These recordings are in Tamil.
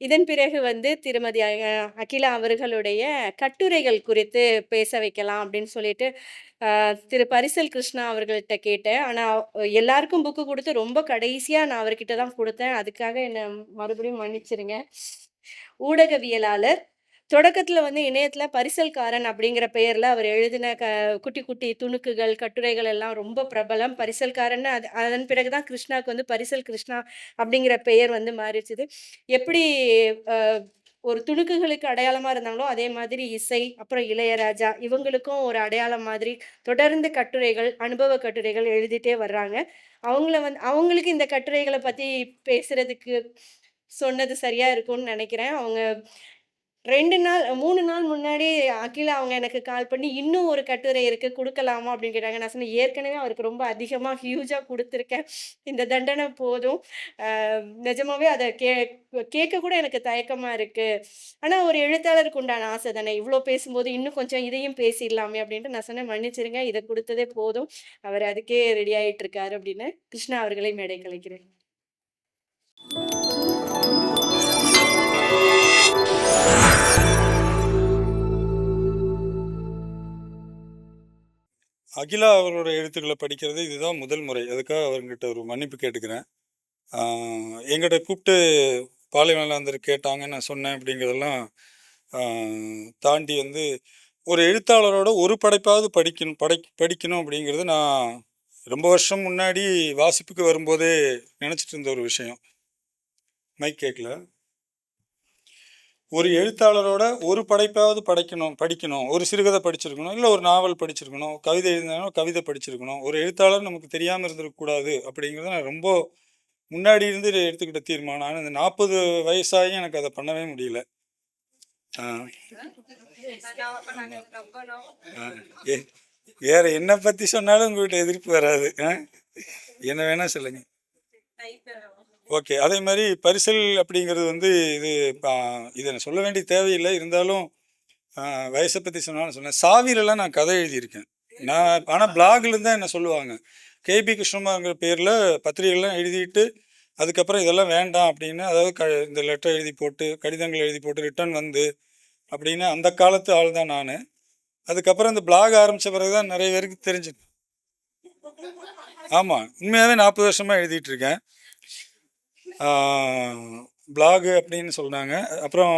இதன் பிறகு திருமதி அகிலா அவர்களுடைய கட்டுரைகள் குறித்து பேச வைக்கலாம் அப்படின்னு சொல்லிட்டு, திரு பரிசல் கிருஷ்ணா அவர்கள்ட்ட கேட்டேன். ஆனா, எல்லாருக்கும் புக்கு குடுத்து ரொம்ப கடைசியா நான் அவர்கிட்ட தான் குடுத்தேன். அதுக்காக என்ன மறுபடியும் மன்னிச்சிருங்க. ஊடகவியலாளர். தொடக்கத்துல இணையத்துல பரிசல்காரன் அப்படிங்கிற பெயர்ல அவர் எழுதின குட்டி, குட்டி துணுக்குகள், கட்டுரைகள் எல்லாம் ரொம்ப பிரபலம். பரிசல்காரன்னு அதன் பிறகு தான் கிருஷ்ணாவுக்கு பரிசல் கிருஷ்ணா அப்படிங்கிற பெயர் மாறிச்சுது. எப்படி அ ஒரு துணுக்குகளுக்கு அடையாளமா இருந்தாங்களோ, அதே மாதிரி இசை, அப்புறம் இளையராஜா இவங்களுக்கும் ஒரு அடையாளம் மாதிரி தொடர்ந்து கட்டுரைகள், அனுபவ கட்டுரைகள் எழுதிட்டே வர்றாங்க. அவங்களுக்கு இந்த கட்டுரைகள பத்தி பேசுறதுக்கு சொன்னது சரியா இருக்கும்னு நெனைக்கிறேன். அவங்க 2 நாள் 3 நாள் முன்னாடி அகிலா அவங்க எனக்கு கால் பண்ணி, "இன்னும் ஒரு கட்டுரை இருக்கு குடுக்கலாமா?" அப்படின்னு கேட்டாங்க. நான் சொன்னேன், "ஏற்கனவே அவருக்கு ரொம்ப அதிகமா ஹியூஜா குடுத்துருக்கேன். இந்த தண்டனை போதும். நிஜமாவே அத கேட்க கூட எனக்கு தயக்கமா இருக்கு. ஆனா ஒரு எழுத்தாளருக்கு உண்டான ஆசை தானே. இவ்ளோ பேசும்போது இன்னும் கொஞ்சம் இதையும் பேசிடலாமே" அப்படின்ட்டு நான் சொன்னேன், "மன்னிச்சிருங்க. இத குடுத்ததே போதும். அவர் அதுக்கே ரெடி ஆயிட்டு இருக்காரு" அப்படின்னு. கிருஷ்ணா அவர்களை மேடைக்கு அழைக்கிறேன். அகிலா அவர்களோட எழுத்துக்களை படிக்கிறது இதுதான் முதல் முறை. அதுக்காக அவர்கிட்ட ஒரு மன்னிப்பு கேட்டுக்கிறேன். எங்கிட்ட கூப்பிட்டு பாலைவனலாந்தர் கேட்டாங்க, நான் சொன்னேன் அப்படிங்கிறதெல்லாம் தாண்டி ஒரு எழுத்தாளரோட ஒரு படைப்பாவது படிக்கணும் அப்படிங்கிறது நான் ரொம்ப வருஷம் முன்னாடி வாசிப்புக்கு வரும்போதே நினச்சிட்டு இருந்த ஒரு விஷயம். மைக் கேட்கல. ஒரு எழுத்தாளரோட ஒரு படைப்பாவது படிக்கணும். ஒரு சிறுகதை படிச்சிருக்கணும், இல்லை ஒரு நாவல் படிச்சிருக்கணும், கவிதை எழுதினாலும் கவிதை படிச்சிருக்கணும். ஒரு எழுத்தாளர் நமக்கு தெரியாமல் இருந்திருக்கக்கூடாது அப்படிங்கிறத நான் ரொம்ப முன்னாடி இருந்து எடுத்துக்கிட்ட தீர்மானம். ஆனால் இந்த 40 வயசாகி எனக்கு அதை பண்ணவே முடியல. வேற என்ன பற்றி சொன்னாலும் உங்கள்கிட்ட எதிர்ப்பு வராது. என்ன வேணா சொல்லுங்க. ஓகே. அதே மாதிரி பரிசல் அப்படிங்கிறது இது இதை நான் சொல்ல வேண்டிய தேவையில்லை. இருந்தாலும் வயசை பற்றி சொன்னாலும் சொன்னேன். சாவிலெல்லாம் நான் கதை எழுதியிருக்கேன். நான் ஆனால் பிளாகில் தான் என்ன சொல்லுவாங்க, கேபி கிருஷ்ணமாங்கிற பேரில் பத்திரிகைலாம் எழுதிட்டு அதுக்கப்புறம் இதெல்லாம் வேண்டாம் அப்படின்னு, அதாவது இந்த லெட்டர் எழுதி போட்டு கடிதங்கள் எழுதி போட்டு ரிட்டர்ன் அப்படின்னு அந்த காலத்து ஆள் தான் நான். அதுக்கப்புறம் இந்த பிளாக் ஆரம்பித்த பிறகு தான் நிறைய பேருக்கு தெரிஞ்சு. ஆமாம், உண்மையாகவே 40 வருஷமாக எழுதிட்டு இருக்கேன். பிளாகு அப்படின்னு சொன்னாங்க. அப்புறம்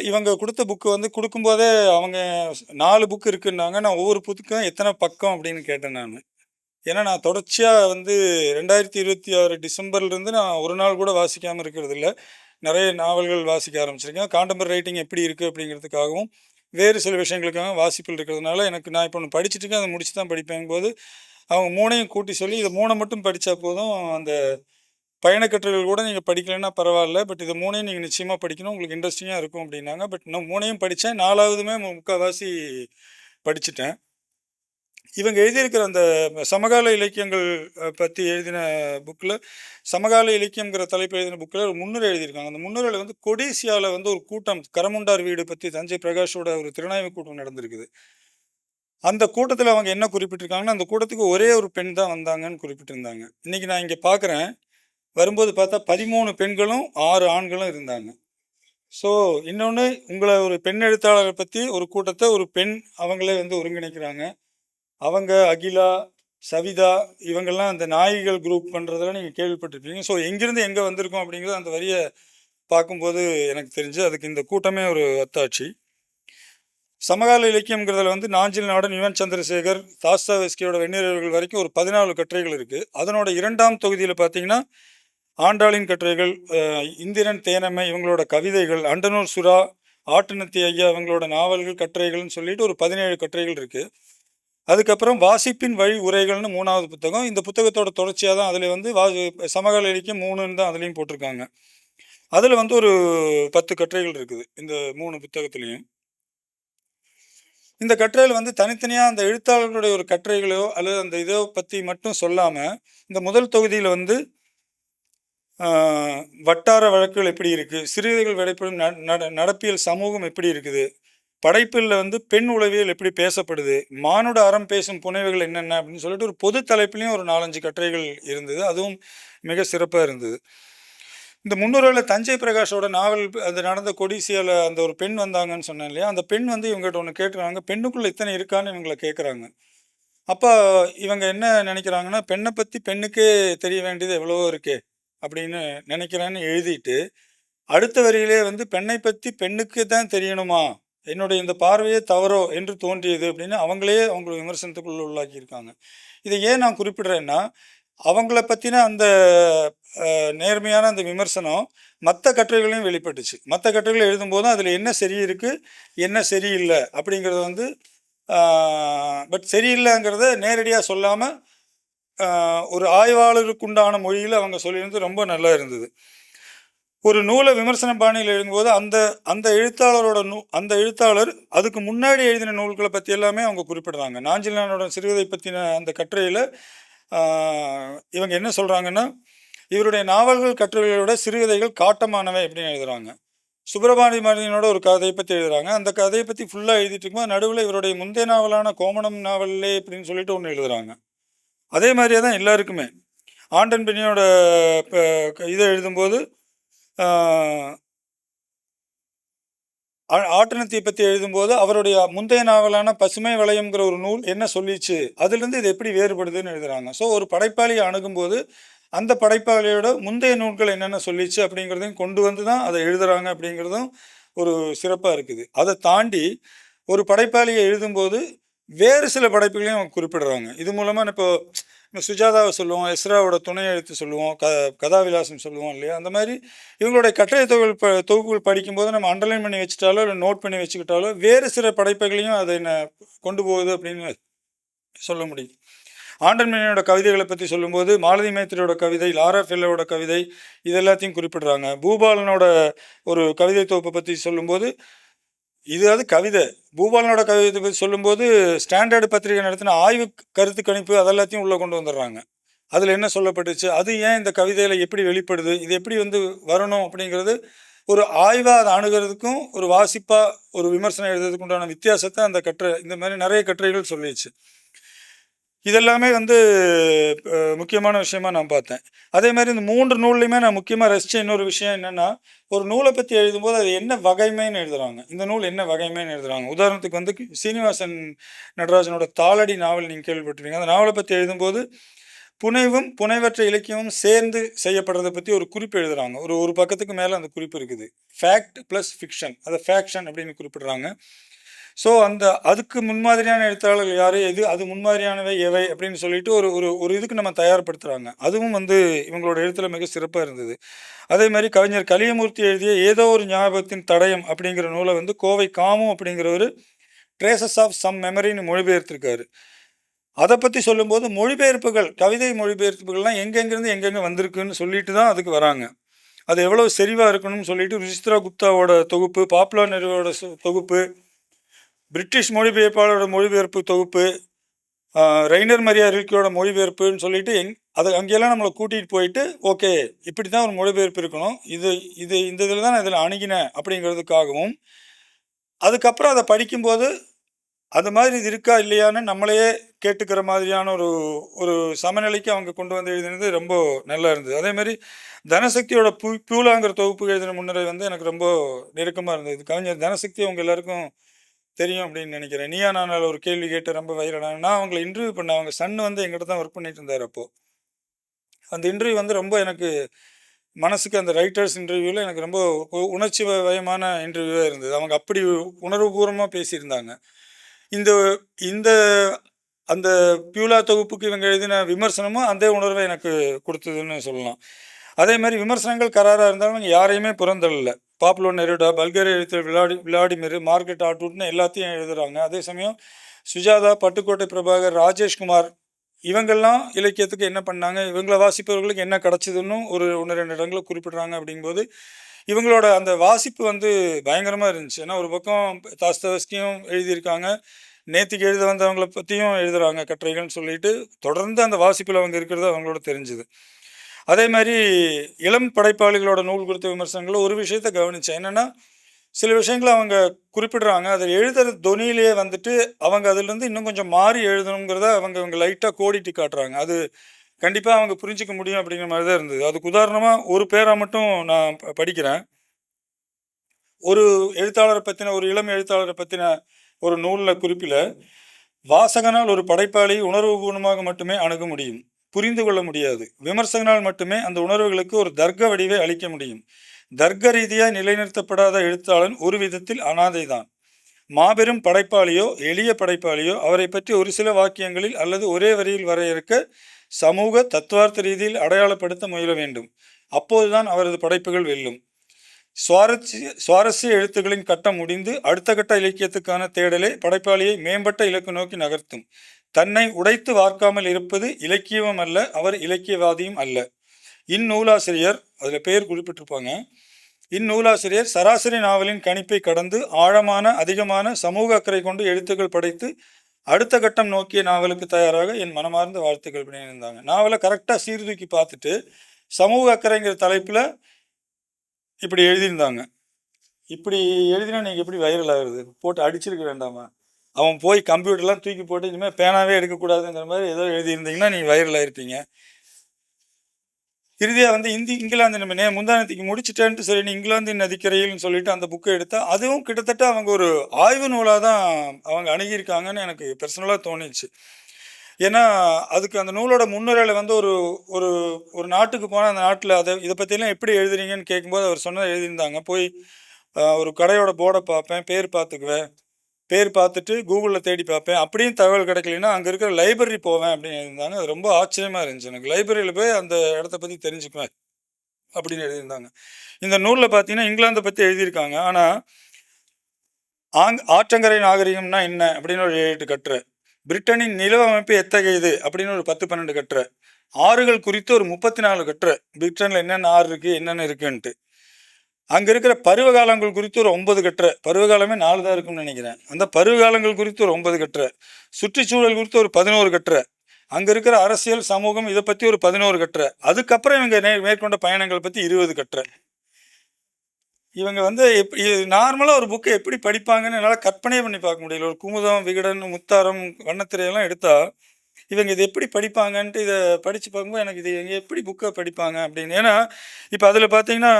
இவங்க கொடுத்த புக்கு கொடுக்கும்போதே அவங்க 4 புக்கு இருக்குன்னாங்க. நான் ஒவ்வொரு புக்குக்கும் எத்தனை பக்கம் அப்படின்னு கேட்டேன் நான். ஏன்னா நான் தொடர்ச்சியாக 2026 டிசம்பர்லேருந்து நான் ஒரு நாள் கூட வாசிக்காமல் இருக்கிறது இல்லை. நிறைய நாவல்கள் வாசிக்க ஆரம்பிச்சிருக்கேன். காண்டெம்பரரி ரைட்டிங் எப்படி இருக்குது அப்படிங்கிறதுக்காகவும் வேறு சில விஷயங்களுக்காக வாசிப்பில் இருக்கிறதுனால நான் இப்போ ஒன்று படிச்சுட்டு இருக்கேன், அதை முடிச்சு தான் படிப்பேன் போது அவங்க 3ஐயும் கூட்டி சொல்லி இதை 3 மட்டும் படித்தா போதும், அந்த பயணக்கட்டுரைகள் கூட நீங்கள் படிக்கலைன்னா பரவாயில்ல, பட் இதை 3ஐயும் நீங்கள் நிச்சயமாக படிக்கணும், உங்களுக்கு இன்ட்ரெஸ்டிங்காக இருக்கும் அப்படின்னாங்க. பட் நான் 3ஐயும் படித்தேன், 4வதுமே முக்கால்வாசி படிச்சுட்டேன். இவங்க எழுதியிருக்கிற அந்த சமகால இலக்கியங்கள் பற்றி எழுதின புக்கில், சமகால இலக்கியங்கிற தலைப்பு எழுதின புக்கில் ஒரு முன்னுரை எழுதியிருக்காங்க. அந்த முன்னுரையில் கொடிசியாவில் ஒரு கூட்டம், கரமுண்டார் வீடு பற்றி தஞ்சை பிரகாஷோட ஒரு திறனாய்வு கூட்டம் நடந்திருக்குது. அந்த கூட்டத்தில் அவங்க என்ன குறிப்பிட்டிருக்காங்கன்னா, அந்த கூட்டத்துக்கு ஒரே ஒரு பெண் தான் வந்தாங்கன்னு குறிப்பிட்டிருந்தாங்க. இன்றைக்கி நான் இங்கே பார்க்குறேன், வரும்போது பார்த்தா 13 பெண்களும் 6 ஆண்களும் இருந்தாங்க. ஸோ இன்னொன்று, உங்களை ஒரு பெண் எழுத்தாளரை பற்றி ஒரு கூட்டத்தை ஒரு பெண் அவங்களே ஒருங்கிணைக்கிறாங்க. அவங்க அகிலா, சவிதா இவங்கெல்லாம் அந்த நாயகிகள் குரூப் பண்ணுறதெல்லாம் நீங்கள் கேள்விப்பட்டிருப்பீங்க. ஸோ எங்கேருந்து எங்கே வந்திருக்கோம் அப்படிங்கிறது அந்த வரியை பார்க்கும்போது எனக்கு தெரிஞ்சு அதுக்கு இந்த கூட்டமே ஒரு அத்தாட்சி. சமகால இலக்கியங்கிறதுல நாஞ்சில் நாடன், யுவன் சந்திரசேகர், தாஸ்தாவெஸ்கியோட வெந்நீரர்கள் வரைக்கும் ஒரு 14 கட்டுரைகள் இருக்குது. அதனோட 2ஆம் தொகுதியில் பார்த்தீங்கன்னா ஆண்டாளின் கட்டுரைகள், இந்திரன் தேனம்மை இவங்களோட கவிதைகள், அண்டனூர் சுறா, ஆட்டுநத்தி ஐயா இவங்களோட நாவல்கள் கட்டுரைகள்னு சொல்லிட்டு ஒரு 17 கட்டுரைகள் இருக்குது. அதுக்கப்புறம் வாசிப்பின் வழி உரைகள்னு 3வது புத்தகம். இந்த புத்தகத்தோட தொடர்ச்சியாக தான் அதில் சமகால இலக்கியம் 3ன்னு தான் அதுலேயும் போட்டிருக்காங்க. அதில் ஒரு 10 கட்டுரைகள் இருக்குது இந்த 3 புத்தகத்துலேயும். இந்த கட்டுரையில் தனித்தனியாக அந்த எழுத்தாளர்களுடைய ஒரு கட்டுரைகளோ அல்லது அந்த இதோ பற்றி மட்டும் சொல்லாமல், இந்த முதல் தொகுதியில் வட்டார வழக்குகள் எப்படி இருக்குது, சிறுகதைகள் வெளிப்படும் நடப்பியல் சமூகம் எப்படி இருக்குது, படைப்பில் பெண் உளவியல் எப்படி பேசப்படுது, மானுட அறம் பேசும் புனைவுகள் என்னென்ன அப்படின்னு சொல்லிட்டு ஒரு பொது தலைப்புலையும் ஒரு 4-5 கட்டுரைகள் இருந்தது. அதுவும் மிக சிறப்பாக இருந்தது. இந்த முன்னுரையில் தஞ்சை பிரகாஷோட நாவல் அது நடந்த கொடிசியால அந்த ஒரு பெண் வந்தாங்கன்னு சொன்னேன் இல்லையா, அந்த பெண் வந்து இவங்ககிட்ட ஒன்று கேட்குறாங்க, பெண்ணுக்குள்ள இத்தனை இருக்கான்னு இவங்களை கேட்குறாங்க. அப்போ இவங்க என்ன நினைக்கிறாங்கன்னா, பெண்ணை பற்றி பெண்ணுக்கே தெரிய வேண்டியது எவ்வளவோ இருக்கே அப்படின்னு நினைக்கிறேன்னு எழுதிட்டு, அடுத்த வரியிலே வந்து பெண்ணை பற்றி பெண்ணுக்கு தான் தெரியணுமா, என்னுடைய இந்த பார்வையே தவறோ என்று தோன்றியது அப்படின்னு அவங்களே அவங்களை விமர்சனத்துக்குள்ள உள்ளாக்கியிருக்காங்க. இதை ஏன் நான் குறிப்பிடுறேன்னா, அவங்கள பற்றின அந்த நேர்மையான அந்த விமர்சனம் மற்ற கட்டுரைகளையும் வெளிப்பட்டுச்சு. மற்ற கட்டுரைகள் எழுதும்போதும் அதில் என்ன சரி இருக்குது, என்ன சரியில்லை அப்படிங்கிறத வந்து பட் சரியில்லைங்கிறத நேரடியாக சொல்லாமல் ஒரு ஆய்வாளருக்குண்டான மொழியில் அவங்க சொல்லியிருந்து ரொம்ப நல்லா இருந்தது. ஒரு நூலை விமர்சன பாணியில் எழுதும்போது அந்த அந்த எழுத்தாளரோட அந்த எழுத்தாளர் அதுக்கு முன்னாடி எழுதின நூல்களை பற்றி எல்லாமே அவங்க குறிப்பிடுறாங்க. நாஞ்சில்நானோட சிறுகதை பற்றின அந்த கட்டுரையில் இவங்க என்ன சொல்கிறாங்கன்னா, இவருடைய நாவல்கள் கட்டுரைகளை விட சிறுகதைகள் காட்டமானவை அப்படின்னு எழுதுகிறாங்க. சுப்பிரபாணி மனிதனோட ஒரு கதையை பற்றி எழுதுகிறாங்க. அந்த கதையை பற்றி ஃபுல்லாக எழுதிட்டு இருக்கும்போது நடுவில் இவருடைய முந்தைய நாவலான கோமணம் நாவல்லே அப்படின்னு சொல்லிட்டு ஒன்று எழுதுகிறாங்க. அதே மாதிரியே தான் எல்லாருக்குமே. ஆண்டன் பெனியோட இதை எழுதும்போது ஆட்டனத்தை பற்றி எழுதும்போது அவருடைய முந்தைய நாவலான பசுமை வளையம்ங்கிற ஒரு நூல் என்ன சொல்லிச்சு, அதுலேருந்து இது எப்படி வேறுபடுதுன்னு எழுதுகிறாங்க. ஸோ ஒரு படைப்பாளியை அணுகும்போது அந்த படைப்பாளியோட முந்தைய நூல்கள் என்னென்ன சொல்லிச்சு அப்படிங்கிறதையும் கொண்டு வந்து தான் அதை எழுதுகிறாங்க அப்படிங்கிறதும் ஒரு சிறப்பாக இருக்குது. அதை தாண்டி ஒரு படைப்பாளியை எழுதும்போது வேறு சில படைப்புகளையும் அவங்க குறிப்பிடுறாங்க. இது மூலமாக இப்போ சுஜாதாவை சொல்லுவோம், எஸ்ராவோட துணை எழுத்து சொல்லுவோம், கதாவிலாசம் சொல்லுவோம் இல்லையா, அந்த மாதிரி இவங்களுடைய கட்டுரை தொகுப்புகள் படிக்கும்போது நம்ம அண்டர்லைன் பண்ணி வச்சுட்டாலோ இல்லை நோட் பண்ணி வச்சுக்கிட்டாலோ வேறு சில படைப்புகளையும் அதை என்ன கொண்டு போகுது அப்படின்னு சொல்ல முடியும். ஆண்டன் மேனியோட கவிதைகளை பற்றி சொல்லும்போது மாலதி மேத்திரியோட கவிதை, லாரா ஃபெல்லோட கவிதை, இது எல்லாத்தையும் குறிப்பிடுறாங்க. பூபாலனோட ஒரு கவிதை தொகுப்பை பற்றி சொல்லும்போது இது கவிதை. பூபாலனோட கவிதை பற்றி சொல்லும்போது ஸ்டாண்டர்டு பத்திரிகை நடத்தின ஆய்வு கருத்து கணிப்பு அதெல்லாத்தையும் உள்ளே கொண்டு வந்துடுறாங்க. அதில் என்ன சொல்லப்பட்டுச்சு, அது ஏன் இந்த கவிதையில் எப்படி வெளிப்படுது, இது எப்படி வந்து வரணும் அப்படிங்கிறது ஒரு ஆய்வாக அதை அணுகிறதுக்கும் ஒரு வாசிப்பாக ஒரு விமர்சனம் எழுதுறதுக்கு உண்டான வித்தியாசத்தை அந்த இந்த மாதிரி நிறைய கட்டுரைகள் சொல்லிடுச்சு. இதெல்லாமே வந்து முக்கியமான விஷயமா நான் பார்த்தேன். அதே மாதிரி இந்த 3 நூல்லையுமே நான் முக்கியமாக ரசித்த இன்னொரு விஷயம் என்னென்னா, ஒரு நூலை பற்றி எழுதும்போது அது என்ன வகைமைன்னு எழுதுகிறாங்க, இந்த நூல் என்ன வகைமைன்னு எழுதுகிறாங்க. உதாரணத்துக்கு வந்து சீனிவாசன் நடராஜனோட தாளடி நாவல் நீங்கள் கேள்விப்பட்டிருக்கீங்க. அந்த நாவலை பற்றி எழுதும்போது புனைவும் புனைவற்ற இலக்கியமும் சேர்ந்து செய்யப்படுறதை பற்றி ஒரு குறிப்பு எழுதுகிறாங்க. ஒரு பக்கத்துக்கு மேலே அந்த குறிப்பு இருக்குது. ஃபேக்ட் ப்ளஸ் ஃபிக்ஷன், அதை ஃபேக்ஷன் அப்படின்னு குறிப்பிடுறாங்க. ஸோ அதுக்கு முன்மாதிரியான எழுத்தாளர்கள் யார், அது முன்மாதிரியானவை எவை அப்படின்னு சொல்லிட்டு ஒரு இதுக்கு நம்ம தயார்படுத்துகிறாங்க. அதுவும் வந்து இவங்களோட எழுத்துல மிக சிறப்பாக இருந்தது. அதே மாதிரி கவிஞர் கலியமூர்த்தி எழுதிய ஏதோ ஒரு ஞாபகத்தின் தடயம் அப்படிங்கிற நூலை வந்து கோவை காமு அப்படிங்கிறவர் ட்ரேசஸ் ஆஃப் சம் மெமரின்னு மொழிபெயர்த்திருக்காரு. அதை பற்றி சொல்லும்போது மொழிபெயர்ப்புகள், கவிதை மொழிபெயர்ப்புகள்லாம் எங்கெங்கேருந்து எங்கெங்கே வந்திருக்குன்னு சொல்லிட்டு தான் அதுக்கு வராங்க. அது எவ்வளோ செறிவாக இருக்கணும்னு சொல்லிட்டு ருச்சித்ரா குப்தாவோட தொகுப்பு, பாப்புலர் நெருவோட தொகுப்பு, பிரிட்டிஷ் மொழிபெயர்ப்பாளரோட மொழிபெயர்ப்பு தொகுப்பு, ரெய்னர் மரியா ரில்கியோட மொழிபெயர்ப்புன்னு சொல்லிட்டு அங்கெல்லாம் நம்மளை கூட்டிகிட்டு போயிட்டு ஓகே இப்படி தான் ஒரு மொழிபெயர்ப்பு இருக்கணும், இந்த இதில் தான் நான் இதில் அணுகினேன் அப்படிங்கிறதுக்காகவும், அதுக்கப்புறம் அதை படிக்கும்போது அது மாதிரி இது இருக்கா இல்லையான்னு நம்மளையே கேட்டுக்கிற மாதிரியான ஒரு சமநிலைக்கு அவங்க கொண்டு வந்து எழுதினது ரொம்ப நல்லா இருந்தது. அதேமாதிரி தனசக்தியோட பியூலாங்கிற தொகுப்பு எழுதின முன்னுரை வந்து எனக்கு ரொம்ப நெருக்கமாக இருந்தது. கவிஞர் தனசக்தி அவங்க எல்லாருக்கும் தெரியும் அப்படின்னு நினைக்கிறேன். நீயா நான் ஒரு கேள்வி கேட்டு ரொம்ப வைரலான, நான் அவங்களை இன்டர்வியூ பண்ணேன். அவங்க சன் வந்து எங்கிட்ட தான் ஒர்க் பண்ணிட்டு இருந்தார். அப்போது அந்த இன்டர்வியூ வந்து ரொம்ப எனக்கு மனசுக்கு, அந்த ரைட்டர்ஸ் இன்டர்வியூவில் எனக்கு ரொம்ப உணர்ச்சி வயமான இன்டர்வியூவாக இருந்தது. அவங்க அப்படி உணர்வுபூர்வமாக பேசியிருந்தாங்க. இந்த இந்த அந்த பியூலா தொகுப்புக்கு இவங்க எழுதின விமர்சனமும் அந்த உணர்வை எனக்கு கொடுத்ததுன்னு சொல்லலாம். அதே மாதிரி விமர்சனங்கள் கராராக இருந்தாலும் யாரையுமே புறந்தள்ளல. பாப்புலோ நெருடா, பல்கேரிய எழுத்தர் விளாடிமிர், மார்கரெட் ஆட்வுட்னு எல்லாத்தையும் எழுதுகிறாங்க. அதே சமயம் சுஜாதா, பட்டுக்கோட்டை பிரபாகர், ராஜேஷ்குமார் இவங்கெல்லாம் இலக்கியத்துக்கு என்ன பண்ணாங்க, இவங்களை வாசிப்பவர்களுக்கு என்ன கிடச்சிதுன்னு ஒரு 1-2 இடங்களை குறிப்பிடுறாங்க. அப்படிங்கும்போது இவங்களோட அந்த வாசிப்பு வந்து பயங்கரமாக இருந்துச்சு. ஏன்னா ஒரு பக்கம் தாஸ்தவஸ்கியும் எழுதியிருக்காங்க, நேத்திக்கு எழுத வந்தவங்களை பற்றியும் எழுதுகிறாங்க கட்டுரைகள்னு சொல்லிட்டு தொடர்ந்து அந்த வாசிப்பில் அவங்க இருக்கிறது அவங்களோட தெரிஞ்சுது. அதே மாதிரி இளம் படைப்பாளிகளோட நூல் குறித்த விமர்சனங்களில் ஒரு விஷயத்த கவனித்தேன். என்னென்னா சில விஷயங்களை அவங்க குறிப்பிடுறாங்க, அதை எழுதுகிற தொனியிலேயே வந்துட்டு அவங்க அதுலேருந்து இன்னும் கொஞ்சம் மாறி எழுதணுங்கிறத அவங்க லைட்டாக கோடிட்டு காட்டுறாங்க. அது கண்டிப்பாக அவங்க புரிஞ்சிக்க முடியும் அப்படிங்கிற மாதிரி தான் இருந்தது. அதுக்கு உதாரணமாக ஒரு பேரை மட்டும் நான் படிக்கிறேன். ஒரு எழுத்தாளரை பற்றின, ஒரு இளம் எழுத்தாளரை பற்றின ஒரு நூலில் குறிப்பில், வாசகனால் ஒரு படைப்பாளி உணர்வுபூர்வமாக மட்டுமே அணுக முடியும், புரிந்து கொள்ள முடியாது. விமர்சகனால் மட்டுமே அந்த உணர்வுகளுக்கு ஒரு தர்க்க வடிவை அளிக்க முடியும். தர்க்க ரீதியாய் நிலைநிறுத்தப்படாத எழுத்தாளன் ஒரு விதத்தில் அனாதைதான். மாபெரும் படைப்பாளியோ எளிய படைப்பாளியோ அவரை பற்றி ஒரு சில வாக்கியங்களில் அல்லது ஒரே வரியில் வரையறுக்க சமூக தத்துவார்த்த ரீதியில் அடையாளப்படுத்த முயல வேண்டும். அப்போதுதான் அவரது படைப்புகள் வெல்லும். சுவாரஸ்ய எழுத்துக்களின் கட்டம் முடிந்து அடுத்த கட்ட இலக்கியத்துக்கான தேடலே படைப்பாளியை மேம்பட்ட இலக்கு நோக்கி நகர்த்தும். தன்னை உடைத்து வார்க்காமல் இருப்பது இலக்கியமும் அல்ல, அவர் இலக்கியவாதியும் அல்ல. இந்நூலாசிரியர், அதில் பெயர் குறிப்பிட்டிருப்பாங்க, இந்நூலாசிரியர் சராசரி நாவலின் கணிப்பை கடந்து ஆழமான அதிகமான சமூக அக்கறை கொண்டு எழுத்துக்கள் படைத்து அடுத்த கட்டம் நோக்கிய நாவலுக்கு தயாராக என் மனமார்ந்த வாழ்த்துக்கள் பண்ணியிருந்தாங்க. நாவலை கரெக்டாக சீர்தூக்கி பார்த்துட்டு சமூக அக்கறைங்கிற தலைப்பில் இப்படி எழுதியிருந்தாங்க. இப்படி எழுதினா நீங்கள் எப்படி வைரல் ஆகுறது? போட்டு அடிச்சிருக்க வேண்டாமா? அவன் போய் கம்ப்யூட்டர்லாம் தூக்கி போட்டு இனிமேல் பேனாவே எடுக்கக்கூடாதுங்கிற மாதிரி ஏதோ எழுதியிருந்தீங்கன்னா நீங்கள் வைரல் ஆகிருப்பீங்க. இறுதியாக வந்து இங்கிலாந்து நம்ம முந்தானத்துக்கு முடிச்சுட்டேன்ட்டு சரி இங்கிலாந்தின் நதிக்கரையில்னு சொல்லிட்டு அந்த புக்கை எடுத்தால் அதுவும் கிட்டத்தட்ட அவங்க ஒரு ஆய்வு நூலாக தான் அவங்க அணுகியிருக்காங்கன்னு எனக்கு பர்சனலாக தோணிச்சு. ஏன்னா அதுக்கு அந்த நூலோட முன்னுரையில் வந்து ஒரு ஒரு ஒரு நாட்டுக்கு போனால் அந்த நாட்டில் இதை பற்றிலாம் எப்படி எழுதுறீங்கன்னு கேட்கும்போது அவர் சொன்னதை எழுதியிருந்தாங்க. போய் ஒரு கடையோட போர்டை பார்ப்பேன், பேர் பார்த்துக்குவேன், பேர் பார்த்துட்டு கூகுளில் தேடி பார்ப்பேன், அப்படியும் தகவல் கிடைக்கலன்னா அங்கே இருக்கிற லைப்ரரி போவேன் அப்படின்னு எழுதியிருந்தாங்க. அது ரொம்ப ஆச்சரியமாக இருந்துச்சு எனக்கு. லைப்ரரியில் போய் அந்த இடத்த பற்றி தெரிஞ்சுக்குவேன் அப்படின்னு எழுதியிருந்தாங்க. இந்த நூலில் பார்த்தீங்கன்னா இங்கிலாந்தை பற்றி எழுதியிருக்காங்க. ஆனால் ஆற்றங்கரை நாகரிகம்னா என்ன அப்படின்னு ஒரு 7 கட்டுரை, பிரிட்டனின் நில அமைப்பு எத்தகையது அப்படின்னு ஒரு 10-12 கட்டுரை, ஆறுகள் குறித்து ஒரு 34 கட்டுரை, பிரிட்டனில் என்னென்ன ஆறு இருக்குது என்னென்ன இருக்குன்ட்டு, அங்கே இருக்கிற பருவகாலங்கள் குறித்து ஒரு 9 கட்டுரை, பருவகாலமே 4 தான் இருக்குன்னு நினைக்கிறேன், அந்த பருவகாலங்கள் குறித்து ஒரு 9 கட்டுரை, சுற்றுச்சூழல் குறித்து ஒரு 11 கட்டுரை, அங்கே இருக்கிற அரசியல் சமூகம் இதை பற்றி ஒரு 11 கட்டுரை, அதுக்கப்புறம் இவங்க மேற்கொண்ட பயணங்கள் பற்றி 20 கட்டுரை. இவங்க வந்து நார்மலாக ஒரு புக்கை எப்படி படிப்பாங்கன்னு என்னால் கற்பனையே பண்ணி பார்க்க முடியல. ஒரு குமுதம், விகடன், முத்தாரம், வண்ணத்திரையெல்லாம் எடுத்தால் இவங்க இதை எப்படி படிப்பாங்கன்ட்டு இதை படித்து பார்க்கும்போது எனக்கு இது எப்படி புக்கை படிப்பாங்க அப்படின்னு. ஏன்னா இப்போ அதில் பார்த்தீங்கன்னா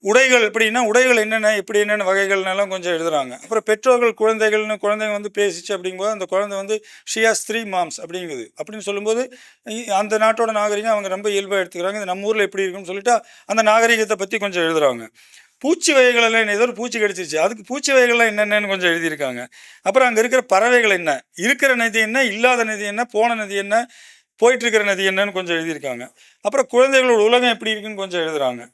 உடைகள் எப்படின்னா, உடைகள் என்னென்ன எப்படி என்னென்ன வகைகள்னாலாம் கொஞ்சம் எழுதுறாங்க. அப்புறம் பெற்றோர்கள் குழந்தைகள்னு குழந்தைங்க வந்து பேசிச்சு அப்படிங்கும்போது அந்த குழந்தை வந்து ஷி ஹாஸ் 3 மாம்ஸ் அப்படிங்குது. அப்படின்னு சொல்லும்போது அந்த நாட்டோட நாகரிகம் அவங்க ரொம்ப இயல்பாக எடுத்துக்கிறாங்க. இது நம்ம ஊரில் எப்படி இருக்குன்னு சொல்லிட்டு அந்த நாகரிகத்தை பற்றி கொஞ்சம் எழுதுறாங்க. பூச்சி வகைகளெல்லாம் ஏதோ ஒரு பூச்சி கடிச்சிருச்சு, அதுக்கு பூச்சி வகைகள்லாம் என்னென்னு கொஞ்சம் எழுதியிருக்காங்க. அப்புறம் அங்கே இருக்கிற பறவைகள் என்ன, இருக்கிற நதி என்ன, இல்லாத நதி என்ன, போன நதி என்ன, போயிட்டுருக்கிற நதி என்னன்னு கொஞ்சம் எழுதியிருக்காங்க. அப்புறம் குழந்தைகளோட உலகம் எப்படி இருக்குன்னு கொஞ்சம் எழுதுறாங்க.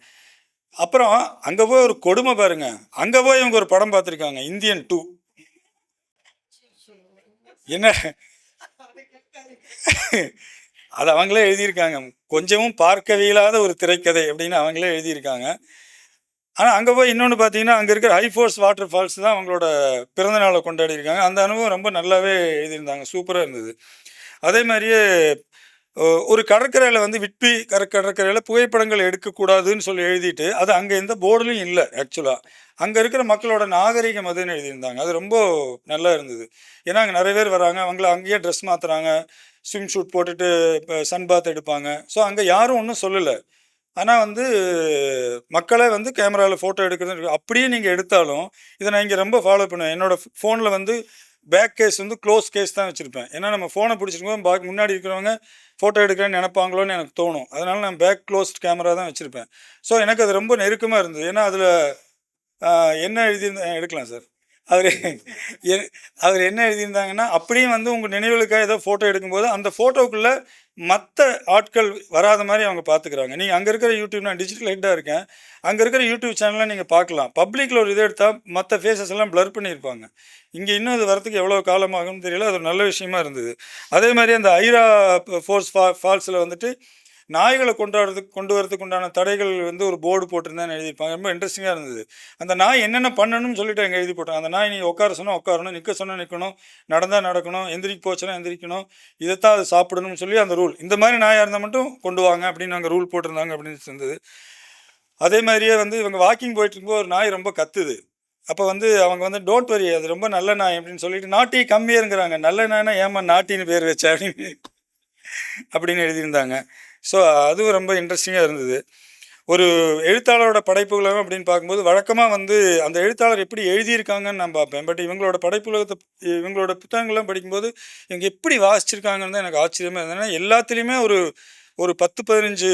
அப்புறம் அங்கே போய் ஒரு கொடுமை பாருங்க, அங்கே போய் இவங்க ஒரு படம் பார்த்துருக்காங்க, இந்தியன் 2. என்ன அது அவங்களே எழுதியிருக்காங்க. கொஞ்சமும் பார்க்க இயலாத ஒரு திரைக்கதை அப்படின்னு அவங்களே எழுதியிருக்காங்க. ஆனால் அங்கே போய் இன்னொன்று பார்த்தீங்கன்னா அங்கே இருக்கிற ஹை ஃபோர்ஸ் வாட்டர் ஃபால்ஸ் தான் அவங்களோட பிறந்த நாளை கொண்டாடி இருக்காங்க. அந்த அனுபவம் ரொம்ப நல்லாவே எழுதியிருந்தாங்க, சூப்பராக இருந்தது. அதே மாதிரியே ஒரு கடற்கரையில் வந்து விட்பி கடற்கரையில் புகைப்படங்கள் எடுக்கக்கூடாதுன்னு சொல்லி எழுதிட்டு அது அங்கே எந்த போர்டுலையும் இல்லை. ஆக்சுவலாக அங்கே இருக்கிற மக்களோட நாகரிகம் அதுன்னு எழுதியிருந்தாங்க. அது ரொம்ப நல்லா இருந்தது. ஏன்னா அங்கே நிறைய பேர் வராங்க, அவங்கள அங்கேயே ட்ரெஸ் மாற்றுறாங்க, ஸ்விம் ஷூட் போட்டுட்டு இப்போ சன் பாத் எடுப்பாங்க. ஸோ அங்கே யாரும் ஒன்றும் சொல்லலை. ஆனால் வந்து மக்களே வந்து கேமராவில் ஃபோட்டோ எடுக்கிறது அப்படியே நீங்கள் எடுத்தாலும் இதை நான் இங்கே ரொம்ப ஃபாலோ பண்ணுவேன். என்னோடய ஃபோனில் வந்து பேக் கேஸ் வந்து க்ளோஸ் கேஸ் தான் வச்சுருப்பேன். ஏன்னா நம்ம ஃபோனை பிடிச்சிருக்கோம் முன்னாடி இருக்கிறவங்க ஃபோட்டோ எடுக்கிறேன்னு நினைப்பாங்களோன்னு எனக்கு தோணும். அதனால் நான் பேக் க்ளோஸ்ட் கேமரா தான் வச்சுருப்பேன். ஸோ எனக்கு அது ரொம்ப நெருக்கமாக இருந்தது. ஏன்னா அதில் என்ன எழுதியிருந்தேன் எடுக்கலாம் சார். அவர் அவர் என்ன எழுதியிருந்தாங்கன்னா, அப்படியும் வந்து உங்கள் நினைவுகளுக்காக ஏதோ ஃபோட்டோ எடுக்கும்போது அந்த ஃபோட்டோக்குள்ளே மற்ற ஆட்கள் வராத மாதிரி அவங்க பார்த்துக்கிறாங்க. நீங்கள் அங்கே இருக்கிற யூடியூப், நான் டிஜிட்டல் ஹெட்டாக இருக்கேன், அங்கே இருக்கிற யூடியூப் சேனல்லாம் நீங்கள் பார்க்கலாம். பப்ளிக்கில் ஒரு இதை எடுத்தால் மற்ற ஃபேஸஸ் எல்லாம் ப்ளர் பண்ணியிருப்பாங்க. இங்கே இன்னும் இது வரத்துக்கு எவ்வளோ காலமாகும்னு தெரியல. அது ஒரு நல்ல விஷயமா இருந்தது. அதே மாதிரி அந்த ஐரா ஃபால்ஸில் வந்துட்டு நாய்களை கொண்டு வரதுக்கு உண்டான தடைகள் வந்து ஒரு போர்டு போட்டிருந்தேன்னு எழுதியிருப்பாங்க. ரொம்ப இன்ட்ரெஸ்டிங்காக இருந்தது. அந்த நாய் என்னென்ன பண்ணணும்னு சொல்லிட்டு அங்கே எழுதி போட்டாங்க. அந்த நாய் நீ உட்கார சொன்னால் உட்காரணும், நிற்க சொன்னால் நிற்கணும், நடந்தால் நடக்கணும், எந்திரிக்க போச்சுன்னா எந்திரிக்கணும், இதைத்தான் அது சாப்பிடணும்னு சொல்லி அந்த ரூல். இந்த மாதிரி நாயாக இருந்தால் மட்டும் கொண்டு வாங்க அப்படின்னு அங்கே ரூல் போட்டிருந்தாங்க அப்படின்னு இருந்தது. அதே மாதிரியே வந்து இவங்க வாக்கிங் போயிட்டு இருக்கும்போது ஒரு நாய் ரொம்ப கத்துது. அப்போ வந்து அவங்க வந்து டோன்ட் வரி, அது ரொம்ப நல்ல நாய் அப்படின்னு சொல்லிட்டு நாட்டி கம்மியாருங்கிறாங்க. நல்ல நாய்னா ஏமா நாட்டின்னு பேர் வச்சா அப்படின்னு. அப்படின்னு எழுதியிருந்தாங்க. ஸோ அதுவும் ரொம்ப இன்ட்ரெஸ்டிங்காக இருந்தது. ஒரு எழுத்தாளரோட படைப்புகள அப்படின்னு பார்க்கும்போது, வழக்கமா வந்து அந்த எழுத்தாளர் எப்படி எழுதியிருக்காங்கன்னு நான் பார்ப்பேன். பட் இவங்களோட புத்தகங்கள்லாம் படிக்கும்போது, இவங்க எப்படி வாசிச்சிருக்காங்கன்னு தான் எனக்கு ஆச்சரியமா இருந்தது. ஏன்னா எல்லாத்துலயுமே ஒரு ஒரு 10, 15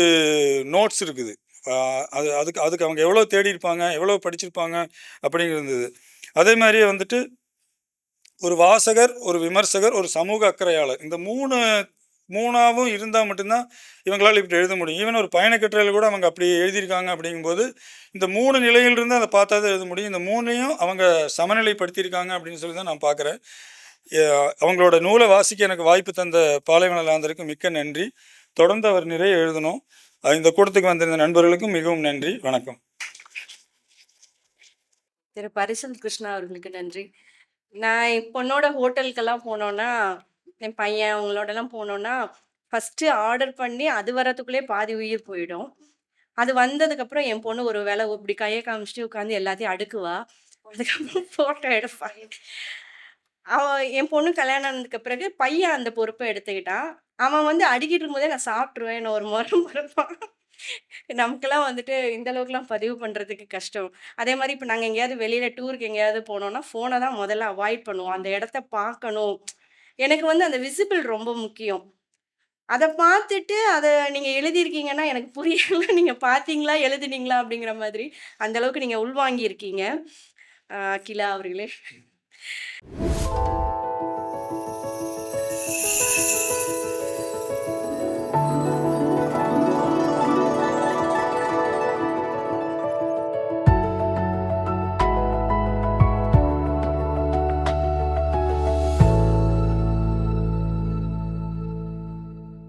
நோட்ஸ் இருக்குது. அ அது அதுக்கு அதுக்கு அவங்க எவ்வளோ தேடியிருப்பாங்க, எவ்வளோ படிச்சிருப்பாங்க அப்படிங்கிறது இருந்தது. அதே மாரியே வந்துட்டு ஒரு வாசகர், ஒரு விமர்சகர், ஒரு சமூக அக்கறையாளர். இந்த 3ஆவும் இருந்தா மட்டும் தான் இவங்களால இப்படி எழுத முடியும். ஈவன் ஒரு பயணக் கட்டுரையில கூட அவங்க அப்படி எழுதியிருக்காங்க அப்படிங்கும்போது, இந்த 3 நிலையிலிருந்து அத பார்த்தா தான் எழுத முடியும். இந்த 3யும் அவங்க சமநிலைப்படுத்தியிருக்காங்க அப்படின்னு சொல்லி தான் நான் பார்க்குறேன். எ அவங்களோட நூல வாசிக்க எனக்கு வாய்ப்பு தந்த பாலைவன லாந்தருக்கு மிக்க நன்றி. தொடர்ந்து அவர் நிறைய எழுதணும். இந்த கூட்டத்துக்கு வந்திருந்த நண்பர்களுக்கும் மிகவும் நன்றி. வணக்கம். திரு பரிசல் கிருஷ்ணா அவர்களுக்கு நன்றி. நான் என் பொண்ணோட ஹோட்டலுக்கெல்லாம் போனோன்னா, என் பையன் அவங்களோடலாம் போனோன்னா, ஃபர்ஸ்ட்டு ஆர்டர் பண்ணி அது வரதுக்குள்ளயே பாதி உயிர் போயிடும். அது வந்ததுக்கப்புறம் என் பொண்ணு ஒரு வேள இப்படி கைய காமிச்சுட்டு உட்காந்து எல்லாத்தையும் அடுக்குவா. அதுக்கப்புறம் ஃபோட்டோ எடுப்பா. அவ என் பொண்ணு கல்யாணம் ஆனதுக்கு பிறகு பையன் அந்த பொறுப்ப எடுத்துக்கிட்டான். அவன் வந்து அடுக்கிட்டு இருக்கும்போதே நான் சாப்ட்டுருவேன். என்ன ஒரு மொறப்பான். நமக்கெல்லாம் வந்துட்டு இந்த அளவுக்குலாம் பதிவு பண்றதுக்கு கஷ்டம். அதே மாரி இப்ப நாங்க எங்கேயாவது வெளியில டூருக்கு எங்கேயாவது போனோம்னா, ஃபோன தான் முதல்ல அவாய்ட் பண்ணுவோம். அந்த இடத்த பார்க்கணும். எனக்கு வந்து அந்த விசிபிள் ரொம்ப முக்கியம். அத பார்த்துட்டு அத நீங்க எழுதியிருக்கீங்கன்னா, எனக்கு புரியல. நீங்க பார்த்தீங்களா? எழுதுனீங்களா? அப்படிங்கிற மாதிரி. அந்த அளவுக்கு நீங்க உள்வாங்கி இருக்கீங்க. அகிலா அவர்களே.